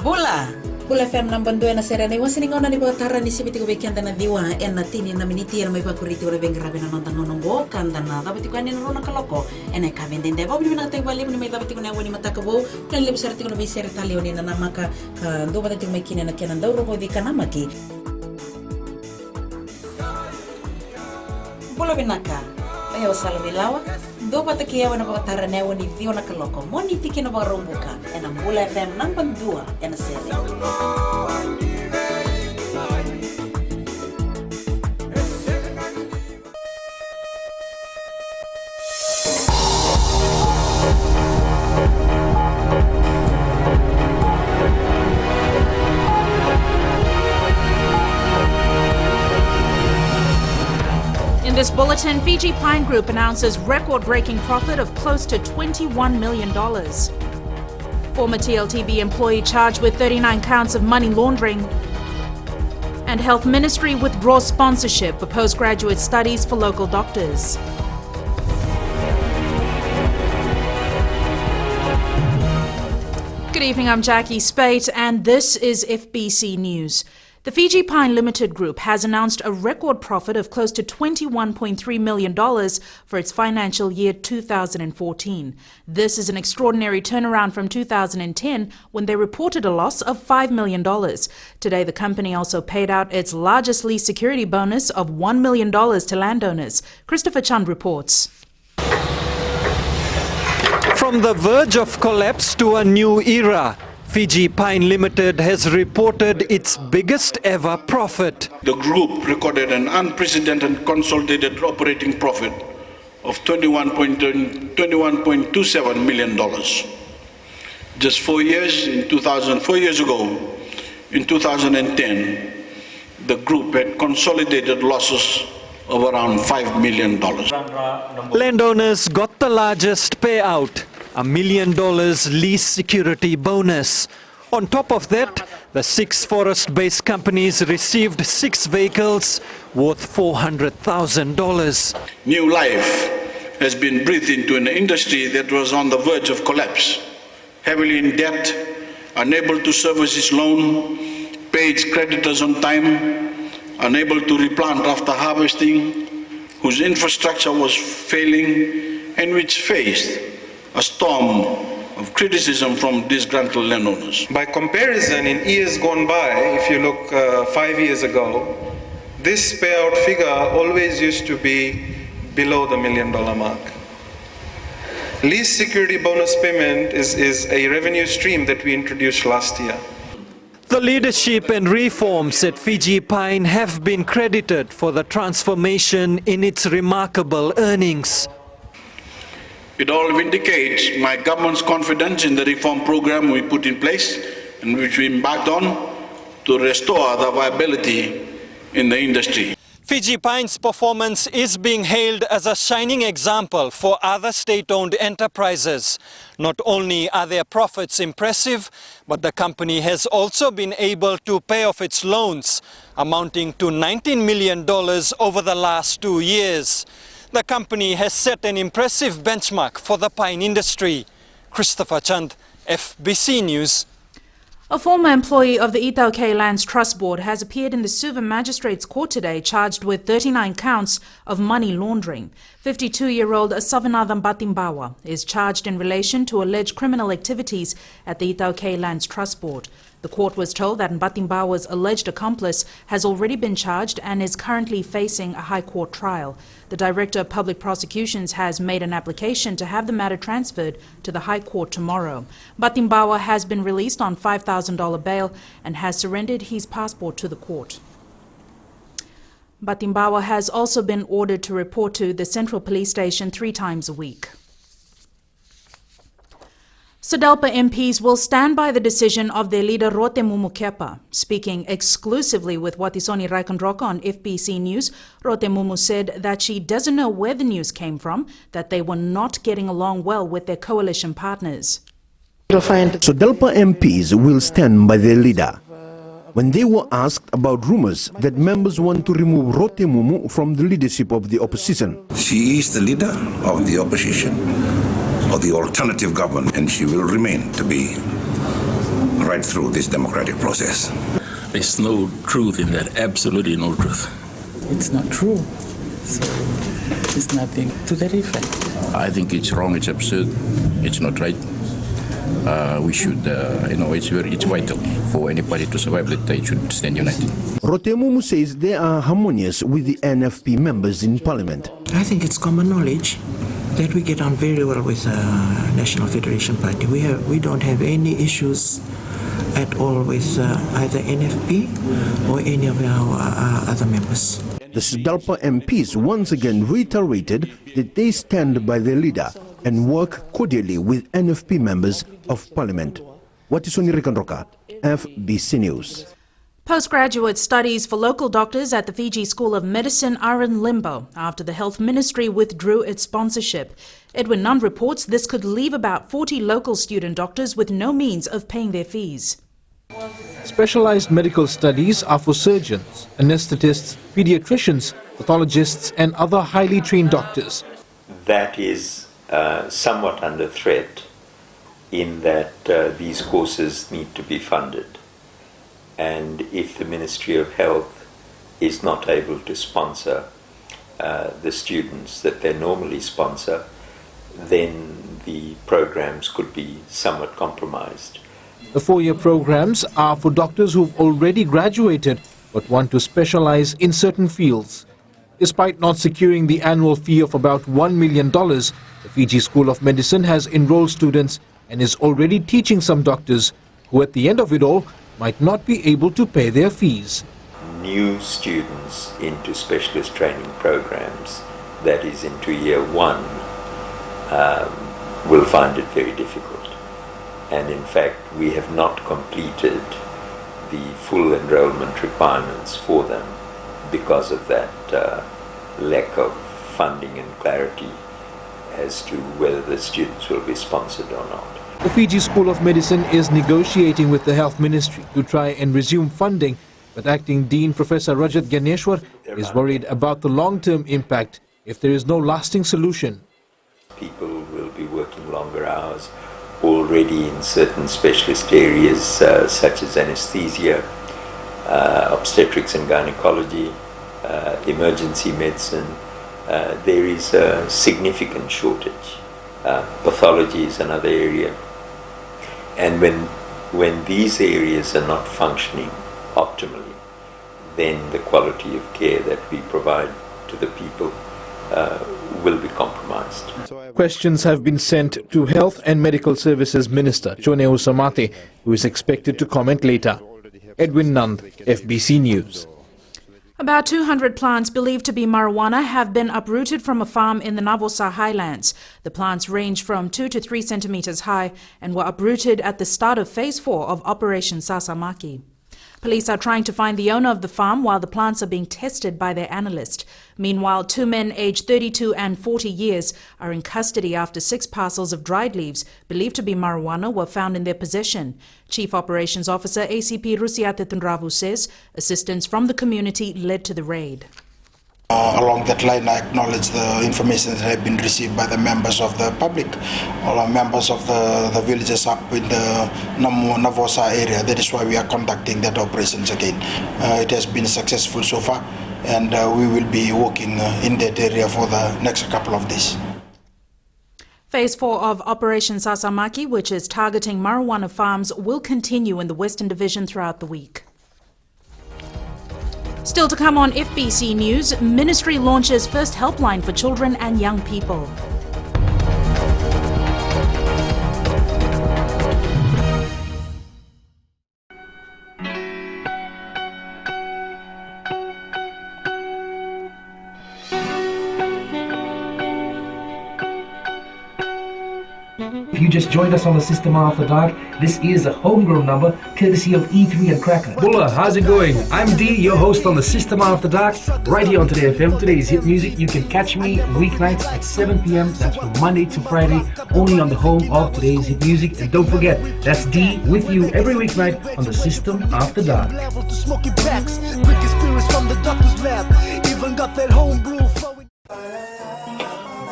Bula FM nambang 2 na serena iwan siningaw na ni Batara ni sibiti ko bekian na diwa en na tini na miniti na may pakuriti wala bengrabe na nonton nonong kanda na dapat ko ani na kaloko en ay kaben din debo bili na tayo bali ni may dapat ko na wani matakabo kan lebu sarti ko na bi ser talio ni na maka do bata ko may kina na kenan daw ro di kanamaki Bula binaka ayo salamilawa do bata kiyawa na Batara na wani dio na kaloko moni tiki na barumbuka en Bula FM nambang 2 en na serena In this bulletin, Fiji Pine Group announces record-breaking profit of close to $21 million. Former TLTB employee charged with 39 counts of money laundering. And Health Ministry withdraws sponsorship for postgraduate studies for local doctors. Good evening, I'm Jackie Spate, and this is FBC News. The Fiji Pine Limited Group has announced a record profit of close to $21.3 million for its financial year 2014. This is an extraordinary turnaround from 2010 when they reported a loss of $5 million. Today, the company also paid out its largest lease security bonus of $1 million to landowners. Christopher Chand reports. From the verge of collapse to a new era, Fiji Pine Limited has reported its biggest ever profit. The group recorded an unprecedented consolidated operating profit of $21.27 million. Just 4 years ago, in 2010, the group had consolidated losses of around $5 million. Landowners got the largest payout, $1 million lease security bonus. On top of that, the 6 forest-based companies received 6 vehicles worth $400,000. New life has been breathed into an industry that was on the verge of collapse, heavily in debt, unable to service its loan, pay its creditors on time, unable to replant after harvesting, whose infrastructure was failing, and which faced a storm of criticism from disgruntled landowners. By comparison, in years gone by, if you look 5 years ago, this payout figure always used to be below the $1 million mark. Lease security bonus payment is a revenue stream that we introduced last year. The leadership and reforms at Fiji Pine have been credited for the transformation in its remarkable earnings. It all vindicates my government's confidence in the reform program we put in place and which we embarked on to restore the viability in the industry. Fiji Pine's performance is being hailed as a shining example for other state-owned enterprises. Not only are their profits impressive, but the company has also been able to pay off its loans, amounting to $19 million over the last 2 years. The company has set an impressive benchmark for the pine industry. Christopher Chand, FBC News. A former employee of the Ethlyns Trust Board has appeared in the Suva Magistrates Court today charged with 39 counts of money laundering. 52-year-old Savanathan Batimbawa is charged in relation to alleged criminal activities at the Ethlyns Trust Board. The court was told that Batimbawa's alleged accomplice has already been charged and is currently facing a High Court trial. The Director of Public Prosecutions has made an application to have the matter transferred to the High Court tomorrow. Batimbawa has been released on $5,000 bail and has surrendered his passport to the court. Batimbawa has also been ordered to report to the Central Police Station 3 times a week. SODELPA MPs will stand by the decision of their leader Rote Mumukepa. Speaking exclusively with Watisoni Raikandroka on FBC News, Rote Mumu said that she doesn't know where the news came from, that they were not getting along well with their coalition partners. SODELPA MPs will stand by their leader. When they were asked about rumors that members want to remove Rote Mumu from the leadership of the opposition. She is the leader of the opposition, of the alternative government, and she will remain to be right through this democratic process. There's no truth in that, absolutely no truth. It's not true. So it's nothing to that effect. I think it's wrong, it's absurd, it's not right. We should, it's vital for anybody to survive that they should stand united. Rotemumu says they are harmonious with the NFP members in Parliament. I think it's common knowledge that we get on very well with the National Federation Party. We don't have any issues at all with either NFP or any of our other members. The SUDALPA MPs once again reiterated that they stand by their leader and work cordially with NFP members of Parliament. Watisoni Rekanroka, FBC News. Postgraduate studies for local doctors at the Fiji School of Medicine are in limbo after the Health Ministry withdrew its sponsorship. Edwin Nunn reports this could leave about 40 local student doctors with no means of paying their fees. Specialized medical studies are for surgeons, anesthetists, pediatricians, pathologists and other highly trained doctors. That is somewhat under threat in that these courses need to be funded. And if the Ministry of Health is not able to sponsor the students that they normally sponsor, then the programs could be somewhat compromised. The 4-year programs are for doctors who've already graduated but want to specialize in certain fields. Despite not securing the annual fee of about $1 million, the Fiji School of Medicine has enrolled students and is already teaching some doctors who at the end of it all might not be able to pay their fees. New students into specialist training programs, that is into year 1, will find it very difficult. And in fact, we have not completed the full enrollment requirements for them because of that lack of funding and clarity as to whether the students will be sponsored or not. The Fiji School of Medicine is negotiating with the Health Ministry to try and resume funding, but Acting Dean Professor Rajat Ganeshwar is worried about the long-term impact if there is no lasting solution. People will be working longer hours already in certain specialist areas such as anesthesia, obstetrics and gynecology, emergency medicine. There is a significant shortage. Pathology is another area. And when these areas are not functioning optimally, then the quality of care that we provide to the people will be compromised. Questions have been sent to Health and Medical Services Minister Chone Usamate, who is expected to comment later. Edwin Nund, FBC News. About 200 plants believed to be marijuana have been uprooted from a farm in the Navosa highlands. The plants range from 2 to 3 centimeters high and were uprooted at the start of Phase 4 of Operation Sasamaki. Police are trying to find the owner of the farm while the plants are being tested by their analyst. Meanwhile, 2 men aged 32 and 40 years are in custody after 6 parcels of dried leaves believed to be marijuana were found in their possession. Chief Operations Officer ACP Rusiate Tunravu says assistance from the community led to the raid. Along that line, I acknowledge the information that have been received by the members of the public, or members of the villages up in the Navosa area. That is why we are conducting that operations again. It has been successful so far, and we will be working in that area for the next couple of days. Phase 4 of Operation Sasamaki, which is targeting marijuana farms, will continue in the Western Division throughout the week. Still to come on FBC News, Ministry launches first helpline for children and young people. If you just joined us on the System After Dark, this is a homegrown number courtesy of E3 and Cracker. Bulla, how's it going? I'm D, your host on the System After Dark, right here on Today FM. Today's hit music. You can catch me weeknights at 7 p.m. That's from Monday to Friday, only on the home of Today's hit music. And don't forget, that's D with you every weeknight on the System After Dark.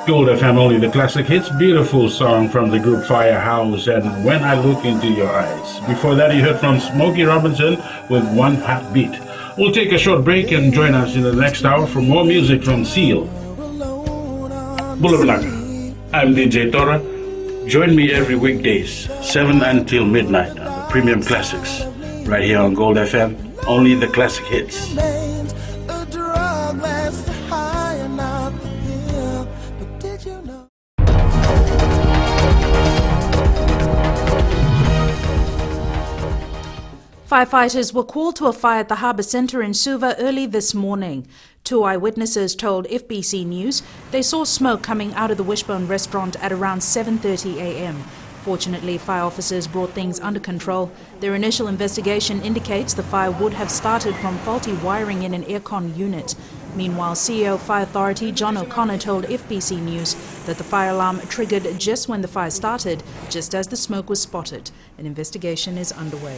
Gold FM, only the classic hits. Beautiful song from the group Firehouse and When I Look Into Your Eyes. Before that, you heard from Smokey Robinson with One Heartbeat. We'll take a short break and join us in the next hour for more music from Seal. Bula. I'm DJ Tora. Join me every weekdays, 7 until midnight on the Premium Classics, right here on Gold FM, only the classic hits. Firefighters were called to a fire at the Harbour Centre in Suva early this morning. 2 eyewitnesses told FBC News they saw smoke coming out of the Wishbone restaurant at around 7:30 a.m. Fortunately, fire officers brought things under control. Their initial investigation indicates the fire would have started from faulty wiring in an aircon unit. Meanwhile, CEO of Fire Authority John O'Connor told FBC News that the fire alarm triggered just when the fire started, just as the smoke was spotted. An investigation is underway.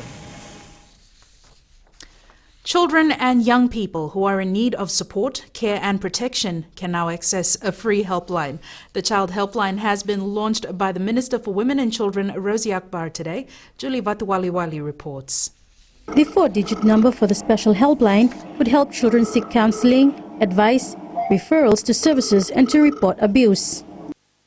Children and young people who are in need of support, care and protection can now access a free helpline. The Child Helpline has been launched by the Minister for Women and Children, Rosie Akbar, today. Julie Vatuwaliwali reports. The 4-digit number for the special helpline would help children seek counseling, advice, referrals to services and to report abuse.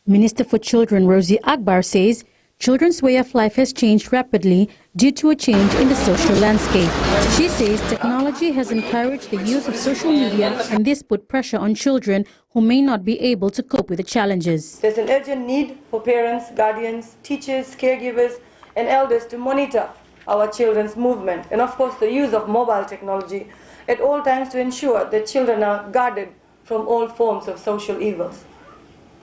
Minister for Children Rosie Akbar says children's way of life has changed rapidly due to a change in the social landscape. She says technology has encouraged the use of social media, and this put pressure on children who may not be able to cope with the challenges. There's an urgent need for parents, guardians, teachers, caregivers and elders to monitor our children's movement, and of course the use of mobile technology at all times to ensure that children are guarded from all forms of social evils.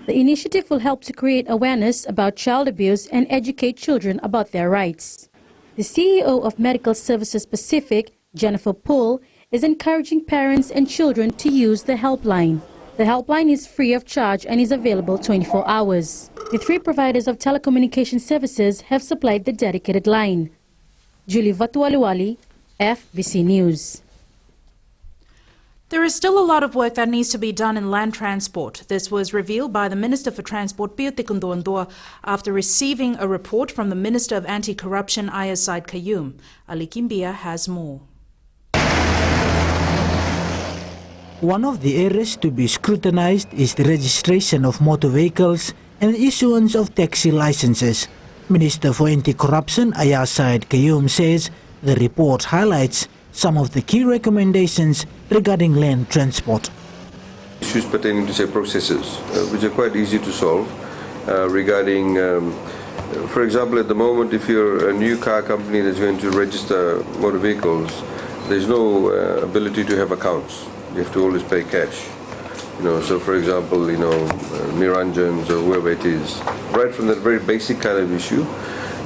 The initiative will help to create awareness about child abuse and educate children about their rights. The CEO of Medical Services Pacific, Jennifer Poole, is encouraging parents and children to use the helpline. The helpline is free of charge and is available 24 hours. The 3 providers of telecommunication services have supplied the dedicated line. Julie Vatuwaliwali, FBC News. There is still a lot of work that needs to be done in land transport. This was revealed by the Minister for Transport, Pio Tikunduandua, after receiving a report from the Minister of Anti-Corruption, Ayaz Said Qayyum. Ali Kimbia has more. One of the areas to be scrutinized is the registration of motor vehicles and the issuance of taxi licenses. Minister for Anti-Corruption, Ayaz Said Qayyum, says the report highlights some of the key recommendations regarding land transport. Issues pertaining to, say, processes, which are quite easy to solve, regarding, for example, at the moment, if you're a new car company that's going to register motor vehicles, there's no ability to have accounts. You have to always pay cash. So for example, Niranjans or whoever it is, right from that very basic kind of issue,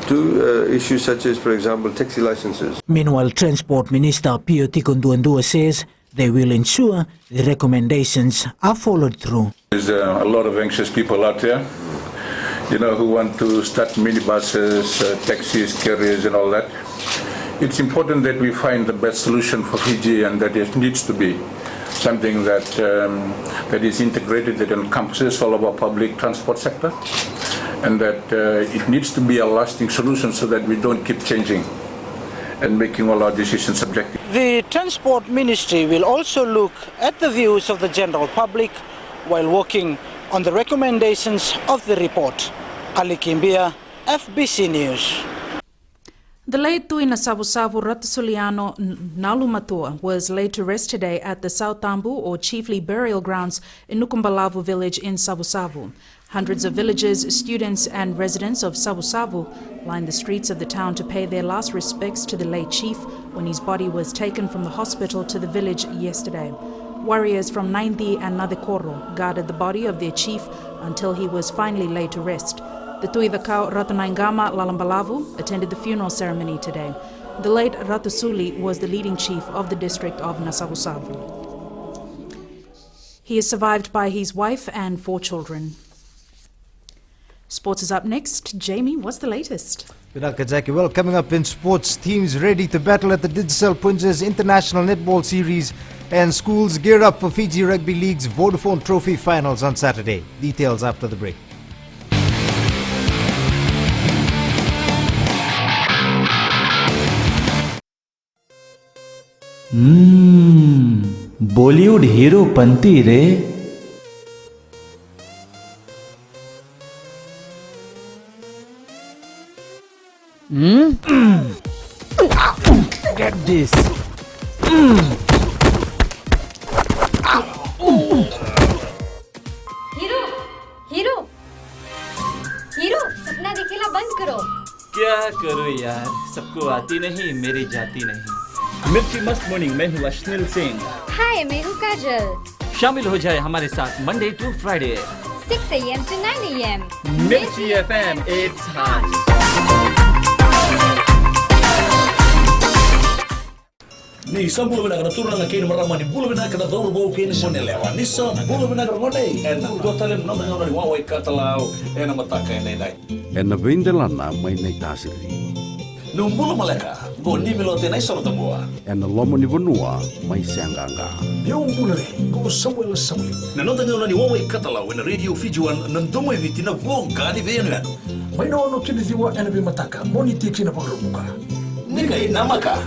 to issues such as, for example, taxi licenses. Meanwhile, Transport Minister Pio Tikunduandua says they will ensure the recommendations are followed through. There's a lot of anxious people out there, who want to start minibuses, taxis, carriers and all that. It's important that we find the best solution for Fiji, and that it needs to be something that is integrated, that encompasses all of our public transport sector, and that it needs to be a lasting solution so that we don't keep changing and making all our decisions subjective. The Transport Ministry will also look at the views of the general public while working on the recommendations of the report. Ali Kimbia, FBC News. The late Tuina Savusavu Ratasuliano Nalumatua was laid to rest today at the South Tambu, or chiefly burial grounds, in Nukumbalavu village in Savusavu. Hundreds of villagers, students and residents of Savusavu lined the streets of the town to pay their last respects to the late chief when his body was taken from the hospital to the village yesterday. Warriors from Naindi and Nadekoro guarded the body of their chief until he was finally laid to rest. The Tuivakau Ratanaingama Lalambalavu attended the funeral ceremony today. The late Ratusuli was the leading chief of the district of Nasavusavu. He is survived by his wife and 4 children. Sports is up next. Jamie, what's the latest? Good luck, Jackie. Well, coming up in sports, teams ready to battle at the Digicel Punjas International Netball Series, and schools gear up for Fiji Rugby League's Vodafone Trophy finals on Saturday. Details after the break. Bollywood hero पंती रे. Get this. Hero hero hero सपना दिखेला बंद करो. क्या करूं यार, सबको आती नहीं, मेरी जाती नहीं. मिर्ची मस्त मॉर्निंग में हूँ अश्निल सिंह. हाय, मैं हूँ काजल. शामिल हो जाए हमारे साथ Monday to Friday 6 AM to 9 AM. मिर्ची FM, it's hot. Nisa bulu benagar turun lagi nomor ramai bulu benagar dor bau kini monel lewat. Nisa bulu benagar monel. Enak dua talem nomor nomor wawai katalau. Enak matakai nedai. Enak bindelan na main naik tasiri. Numbulu maleka. Boni melote naik sorot semua. Enak lomoni benua main sianganga. Numbulu re. Kau Samuel Samuel. Nanti nonton wawai katalau. En radio Fijuan nanti vitina wong kani beyan. Main nonton kini jiwa enak bimataka. Moni tikina pagarumuka. Nikai nama kah?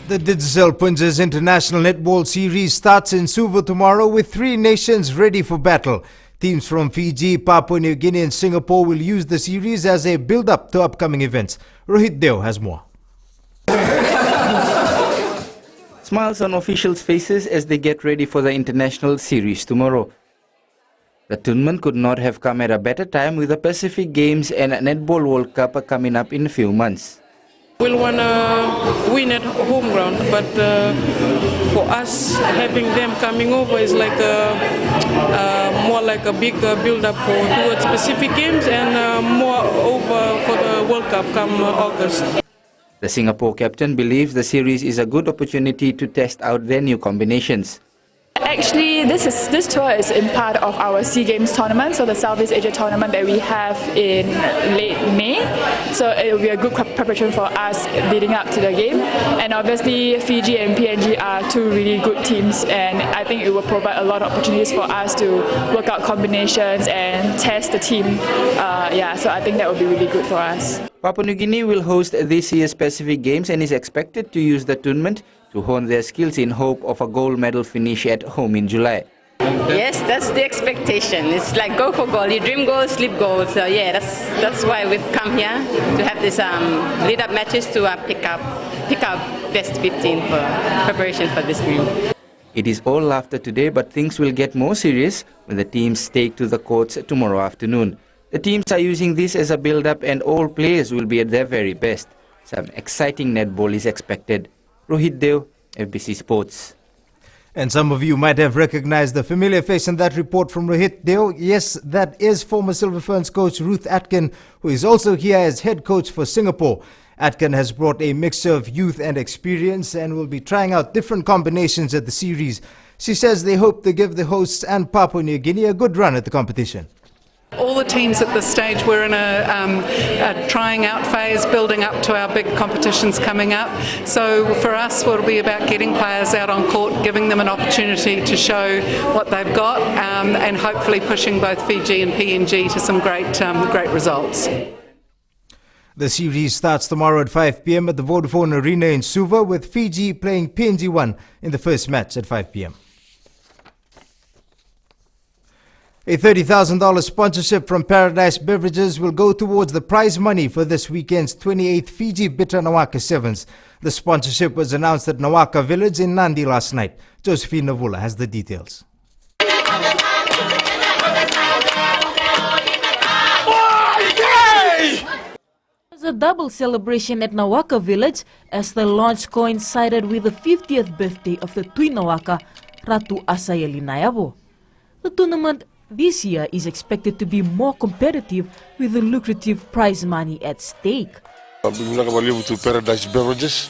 The Digicel Punjas International Netball Series starts in Suva tomorrow with 3 nations ready for battle. Teams from Fiji, Papua New Guinea and Singapore will use the series as a build-up to upcoming events. Rohit Deo has more. Smiles on officials' faces as they get ready for the international series tomorrow. The tournament could not have come at a better time with the Pacific Games and Netball World Cup coming up in a few months. We'll want to win at home ground, but for us, having them coming over is like more like a big build-up towards Pacific Games and more over for the World Cup come August. The Singapore captain believes the series is a good opportunity to test out their new combinations. Actually, this tour is in part of our SEA Games tournament, so the Southeast Asia tournament that we have in late May. So it will be a good preparation for us leading up to the game. And obviously, Fiji and PNG are 2 really good teams, and I think it will provide a lot of opportunities for us to work out combinations and test the team. So I think that will be really good for us. Papua New Guinea will host this year's Pacific Games and is expected to use the tournament to hone their skills in hope of a gold medal finish at home in July. Yes, that's the expectation. It's like go for goal. You dream goals, sleep goals. So yeah, that's why we've come here to have this lead-up matches to pick up best 15 for preparation for this game. It is all laughter today, but things will get more serious when the teams take to the courts tomorrow afternoon. The teams are using this as a build-up and all players will be at their very best. Some exciting netball is expected. Rohit Deo, FBC Sports. And some of you might have recognized the familiar face in that report from Rohit Deo. Yes, that is former Silver Ferns coach Ruth Atkin, who is also here as head coach for Singapore. Atkin has brought a mixture of youth and experience and will be trying out different combinations at the series. She says they hope to give the hosts and Papua New Guinea a good run at the competition. All the teams at this stage, we're in a trying out phase, building up to our big competitions coming up. So for us, it'll be about getting players out on court, giving them an opportunity to show what they've got, and hopefully pushing both Fiji and PNG to some great results. The series starts tomorrow at 5 p.m. at the Vodafone Arena in Suva, with Fiji playing PNG 1 in the first match at 5 p.m. A $30,000 sponsorship from Paradise Beverages will go towards the prize money for this weekend's 28th Fiji Bitter Nawaka Sevens. The sponsorship was announced at Nawaka Village in Nandi last night. Josephine Navula has the details. It was a double celebration at Nawaka Village as the launch coincided with the 50th birthday of the Twin Nawaka, Ratu Asayeli Nayabo. The tournament this year is expected to be more competitive with the lucrative prize money at stake. I'm not going to Paradise Beverages.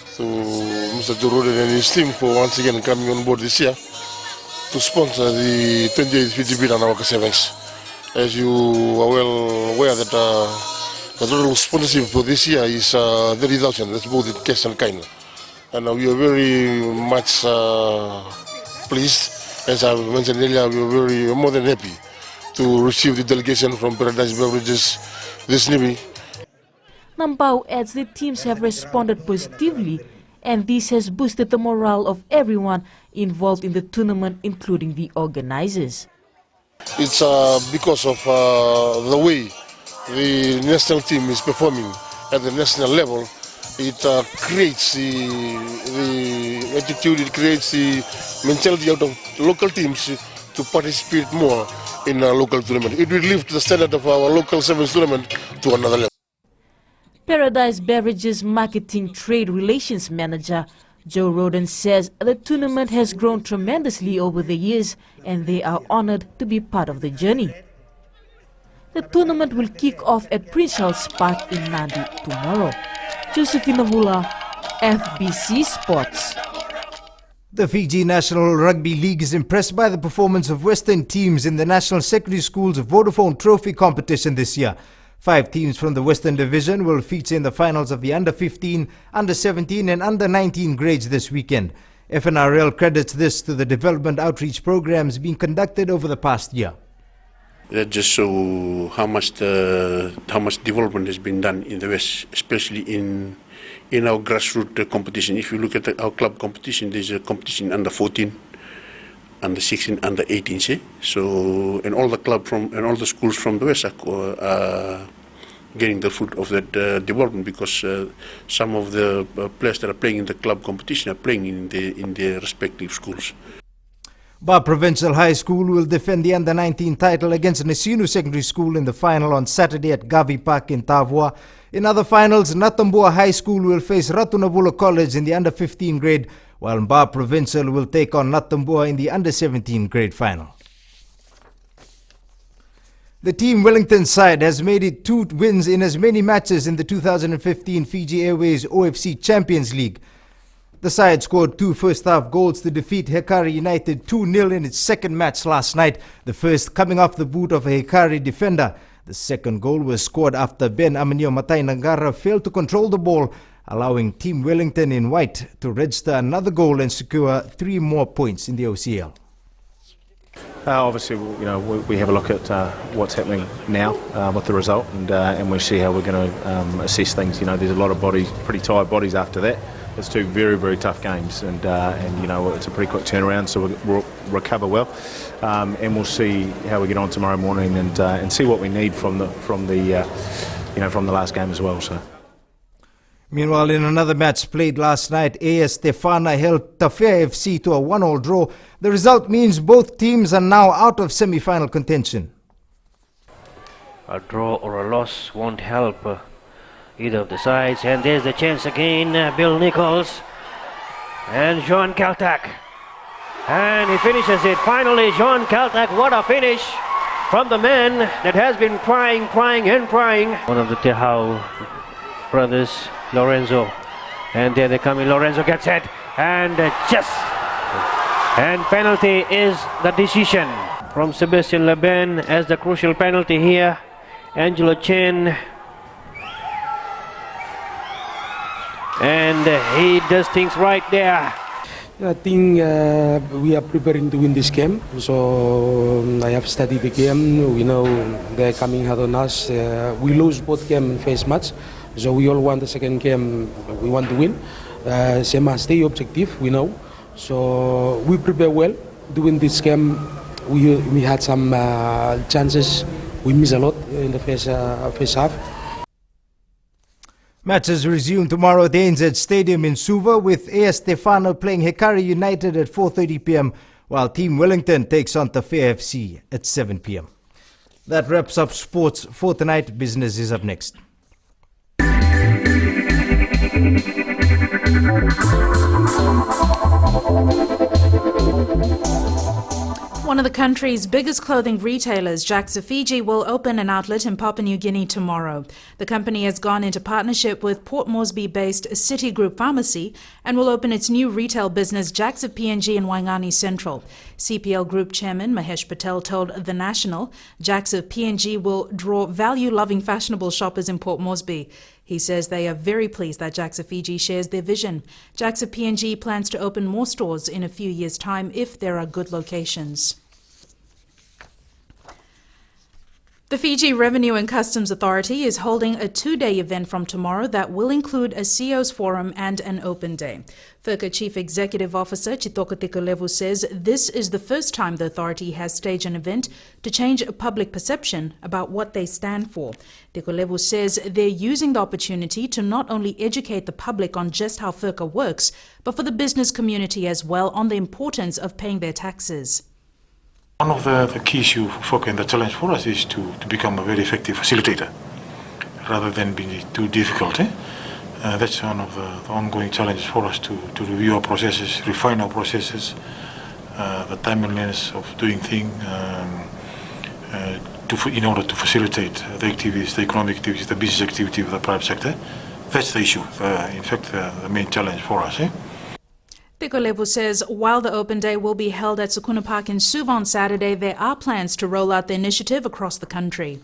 So Mr. Joe Roden and his team for once again coming on board this year to sponsor the 28th Fiji Pine and our Sevens. As you are well aware that the total sponsorship for this year is 30,000. That's both in cash and kind. And we are very much pleased. As I mentioned earlier, we are very more than happy to receive the delegation from Paradise Beverages this evening. Nampau adds the teams have responded positively, and this has boosted the morale of everyone involved in the tournament, including the organizers. It's because of the way the national team is performing at the national level. It creates the attitude, it creates the mentality out of local teams to participate more in a local tournament. It will lift the standard of our local sevens tournament to another level. Paradise Beverages Marketing Trade Relations Manager Joe Roden says the tournament has grown tremendously over the years and they are honored to be part of the journey. The tournament will kick off at Prince Charles Park in Nadi tomorrow. Josephina Hula, FBC Sports. The Fiji National Rugby League is impressed by the performance of Western teams in the National Secondary Schools Vodafone Trophy competition this year. 5 teams from the Western Division will feature in the finals of the Under-15, Under-17 and Under-19 grades this weekend. FNRL credits this to the development outreach programs being conducted over the past year. That just show how much development has been done in the West, especially in our grassroots competition. If you look at our club competition, there's a competition Under-14, Under-16, Under-18. So, and all the club and all the schools from the West are getting the fruit of that development, because some of the players that are playing in the club competition are playing in their respective schools. Bar Provincial High School will defend the Under-19 title against Nisinu Secondary School in the final on Saturday at Gavi Park in Tavua. In other finals, Natambua High School will face Ratunabula College in the Under-15 grade, while Bar Provincial will take on Natambua in the Under-17 grade final. The Team Wellington side has made it 2 wins in as many matches in the 2015 Fiji Airways OFC Champions League. The side scored 2 first-half goals to defeat Hekari United 2-0 in its second match last night, the first coming off the boot of a Hekari defender. The second goal was scored after Ben Amanio Matai Nangara failed to control the ball, allowing Team Wellington in white to register another goal and secure 3 more points in the OCL. Obviously, we have a look at what's happening now with the result, and we see how we're going to assess things. There's a lot of bodies, pretty tired bodies after that. It's 2 very, very tough games, and it's a pretty quick turnaround, so we'll recover well, and we'll see how we get on tomorrow morning, and see what we need from the last game as well. So. Meanwhile, in another match played last night, AS Stefana held Tafea FC to a 1-1 draw. The result means both teams are now out of semi-final contention. A draw or a loss won't help either of the sides, and there's the chance again. Bill Nichols and John Kaltak, and he finishes it. Finally, John Kaltak, what a finish from the man that has been crying. One of the Tehau brothers, Lorenzo, and there they come in. Lorenzo gets it, and and penalty is the decision from Sebastian Leben as the crucial penalty here. Angelo Chen, and he does things right there. I think we are preparing to win this game, so I have studied the game. We know they're coming hard on us. We lose both game and first match, so we all want the second game. We want to win. Same as stay objective, we know. So we prepare well to win this game. We had some chances. We missed a lot in the first half. Matches resume tomorrow at the NZ Stadium in Suva, with AS Stefano playing Hekari United at 4:30 p.m, while Team Wellington takes on Tafea FC at 7 p.m. That wraps up sports for tonight. Business is up next. One of the country's biggest clothing retailers, Jacks of Fiji, will open an outlet in Papua New Guinea tomorrow. The company has gone into partnership with Port Moresby-based Citigroup Pharmacy and will open its new retail business, Jacks of PNG, in Waingani Central. CPL Group Chairman Mahesh Patel told The National, Jacks of PNG will draw value-loving fashionable shoppers in Port Moresby. He says they are very pleased that Jacks of Fiji shares their vision. Jacks of PNG plans to open more stores in a few years' time if there are good locations. The Fiji Revenue and Customs Authority is holding a two-day event from tomorrow that will include a CEO's forum and an open day. FIRCA Chief Executive Officer Chitoko Tikolevu says this is the first time the authority has staged an event to change public perception about what they stand for. Tikolevu says they're using the opportunity to not only educate the public on just how FIRCA works, but for the business community as well on the importance of paying their taxes. One of the key issues for FOCA and the challenge for us is to become a very effective facilitator rather than being too difficult. That's one of the ongoing challenges for us to review our processes, refine our processes, the timeliness of doing things in order to facilitate the activities, the economic activities, the business activity of the private sector. That's the issue, in fact, the main challenge for us. Tikolevu says while the open day will be held at Sukuna Park in Suva on Saturday, there are plans to roll out the initiative across the country.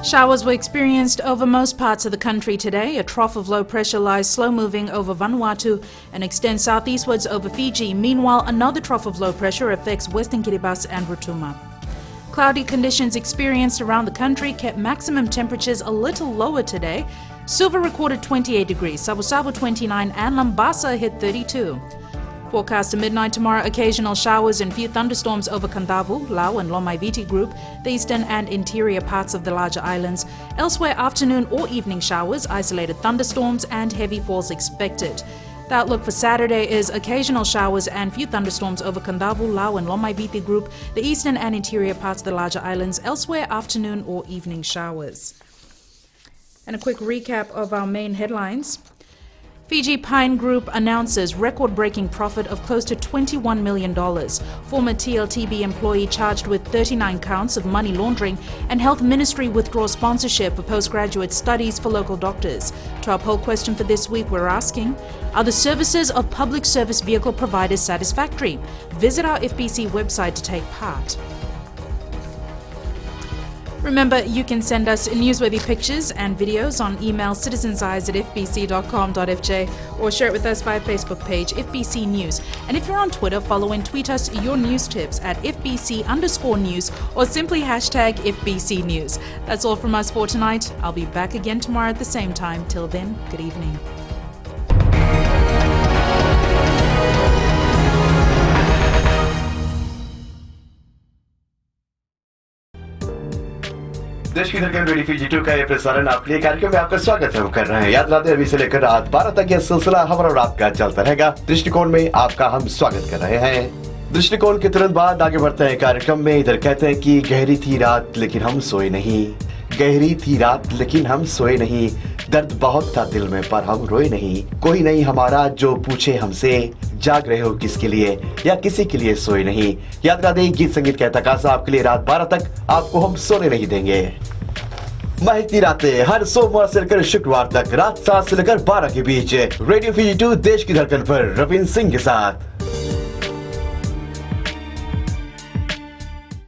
Showers were experienced over most parts of the country today. A trough of low pressure lies slow-moving over Vanuatu and extends southeastwards over Fiji. Meanwhile, another trough of low pressure affects Western Kiribati and Rotuma. Cloudy conditions experienced around the country kept maximum temperatures a little lower today. Suva recorded 28 degrees, Savu 29 and Lambasa hit 32. Forecast to midnight tomorrow, occasional showers and few thunderstorms over Kandavu, Lau and Lomaiviti Group, the eastern and interior parts of the larger islands. Elsewhere, afternoon or evening showers, isolated thunderstorms and heavy falls expected. The outlook for Saturday is occasional showers and few thunderstorms over Kandavu, Lau and Lomaiviti Group, the eastern and interior parts of the larger islands. Elsewhere, afternoon or evening showers. And a quick recap of our main headlines. Fiji Pine Group announces record-breaking profit of close to $21 million. Former TLTB employee charged with 39 counts of money laundering, and Health Ministry withdraws sponsorship for postgraduate studies for local doctors. To our poll question for this week, we're asking, are the services of public service vehicle providers satisfactory? Visit our FBC website to take part. Remember, you can send us newsworthy pictures and videos on email citizenseyes@fbc.com.fj or share it with us via Facebook page FBC News. And if you're on Twitter, follow and tweet us your news tips at FBC_news or simply hashtag FBC News. That's all from us for tonight. I'll be back again tomorrow at the same time. Till then, good evening. देश की धड़कन radio Fiji 2 का ये प्रसारण आपके लिए कार्यक्रम में आपका स्वागत हम कर रहे हैं। याद रखते अभी से लेकर रात 12 तक यह सिलसिला हमारा और आपका चलता रहेगा। दृष्टिकोण में आपका हम स्वागत कर रहे हैं। दृष्टिकोण के तुरंत बाद आगे बढ़ते हैं कार्यक्रम में। इधर कहते हैं कि गहरी थी रात लेकिन हम सोए नहीं, गहरी थी रात लेकिन हम सोए नहीं, दर्द बहुत था दिल में पर हम रोए नहीं, कोई नहीं हमारा जो पूछे हमसे जाग रहे हो किसके लिए या किसी के लिए सोए नहीं। याद रखा दें गीत संगीत का तकाजा आपके लिए रात 12 तक आपको हम सोने नहीं देंगे। महकती रातें हर सोमवार से लेकर शुक्रवार तक रात 7 से लेकर 12 के बीच रेडियो फीजी 2 देश की धड़कन पर रविंद्र सिंह के साथ।